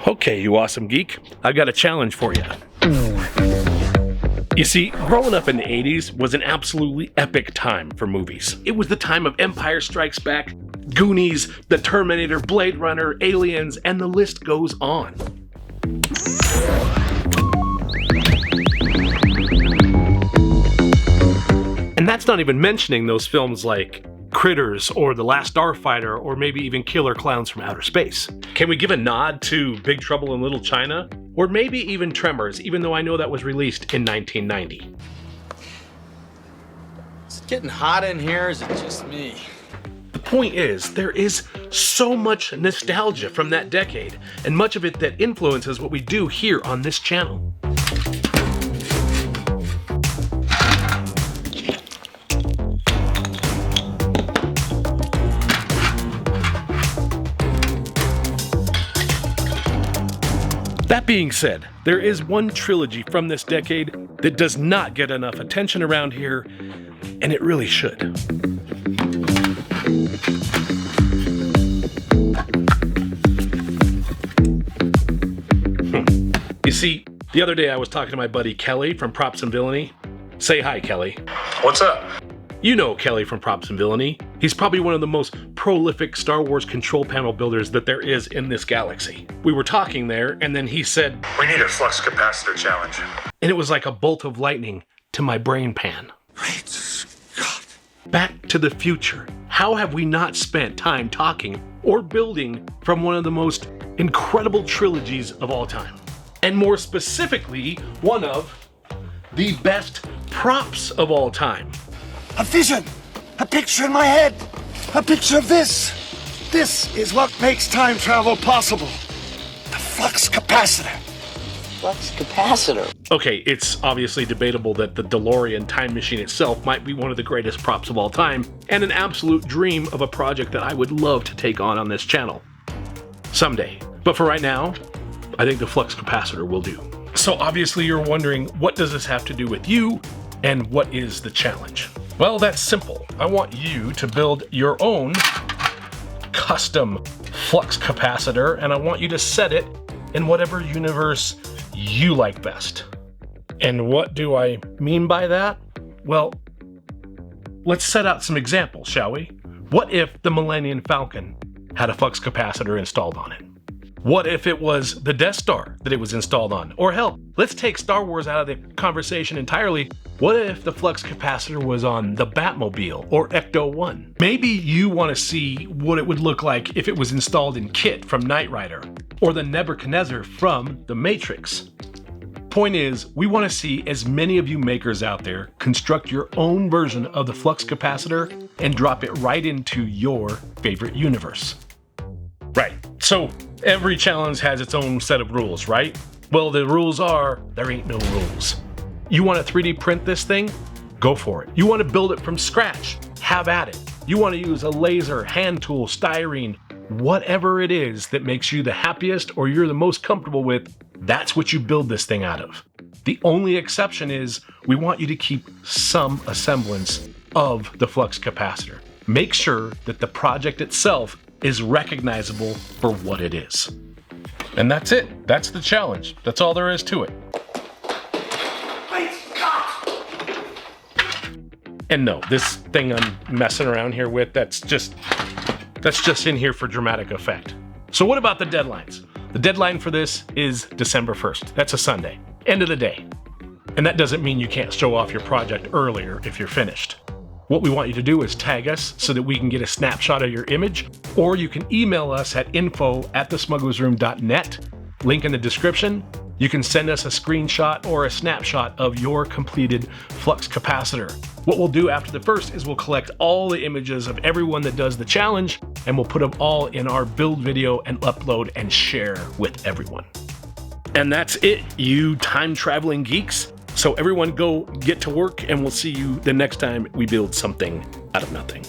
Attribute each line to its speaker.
Speaker 1: Okay, you awesome geek, I've got a challenge for you. You see, growing up in the 80s was an absolutely epic time for movies. It was the time of Empire Strikes Back, Goonies, The Terminator, Blade Runner, Aliens, and the list goes on. And that's not even mentioning those films like Critters or The Last Starfighter or maybe even Killer Clowns from Outer Space. Can we give a nod to Big Trouble in Little China? Or maybe even Tremors, even though I know that was released in 1990.
Speaker 2: Is it getting hot in here, or is it just me?
Speaker 1: The point is, there is so much nostalgia from that decade, and much of it that influences what we do here on this channel. That being said, there is one trilogy from this decade that does not get enough attention around here, and it really should. You see, the other day I was talking to my buddy Kelly from Props and Villainy. Say hi, Kelly.
Speaker 3: What's up?
Speaker 1: You know Kelly from Props and Villainy. He's probably one of the most prolific Star Wars control panel builders that there is in this galaxy. We were talking there, and then he said,
Speaker 3: We need a Flux Capacitor challenge.
Speaker 1: And it was like a bolt of lightning to my brain pan.
Speaker 3: Great Scott.
Speaker 1: Back to the Future. How have we not spent time talking or building from one of the most incredible trilogies of all time? And more specifically, one of the best props of all time.
Speaker 4: A vision! A picture in my head! A picture of this! This is what makes time travel possible. The Flux Capacitor.
Speaker 5: Flux Capacitor?
Speaker 1: Okay, it's obviously debatable that the DeLorean time machine itself might be one of the greatest props of all time, and an absolute dream of a project that I would love to take on this channel. Someday. But for right now, I think the Flux Capacitor will do. So obviously you're wondering, what does this have to do with you, and what is the challenge? Well, that's simple. I want you to build your own custom flux capacitor, and I want you to set it in whatever universe you like best. And what do I mean by that? Well, let's set out some examples, shall we? What if the Millennium Falcon had a flux capacitor installed on it? What if it was the Death Star that it was installed on? Or hell, let's take Star Wars out of the conversation entirely. What if the flux capacitor was on the Batmobile or Ecto-1? Maybe you want to see what it would look like if it was installed in Kit from Knight Rider or the Nebuchadnezzar from The Matrix. Point is, we want to see as many of you makers out there construct your own version of the flux capacitor and drop it right into your favorite universe. Right, so every challenge has its own set of rules, right? Well, the rules are, there ain't no rules. You want to 3D print this thing? Go for it. You want to build it from scratch? Have at it. You want to use a laser, hand tool, styrene, whatever it is that makes you the happiest or you're the most comfortable with, that's what you build this thing out of. The only exception is we want you to keep some semblance of the flux capacitor. Make sure that the project itself is recognizable for what it is. And that's it. That's the challenge. That's all there is to it. And no, this thing I'm messing around here with, that's just in here for dramatic effect. So what about the deadlines? The deadline for this is December 1st. That's a Sunday. End of the day. And that doesn't mean you can't show off your project earlier if you're finished. What we want you to do is tag us so that we can get a snapshot of your image, or you can email us at info@thesmugglersroom.net, link in the description. You can send us a screenshot or a snapshot of your completed flux capacitor. What we'll do after the first is we'll collect all the images of everyone that does the challenge, and we'll put them all in our build video and upload and share with everyone. And that's it, you time-traveling geeks. So everyone go get to work, and we'll see you the next time we build something out of nothing.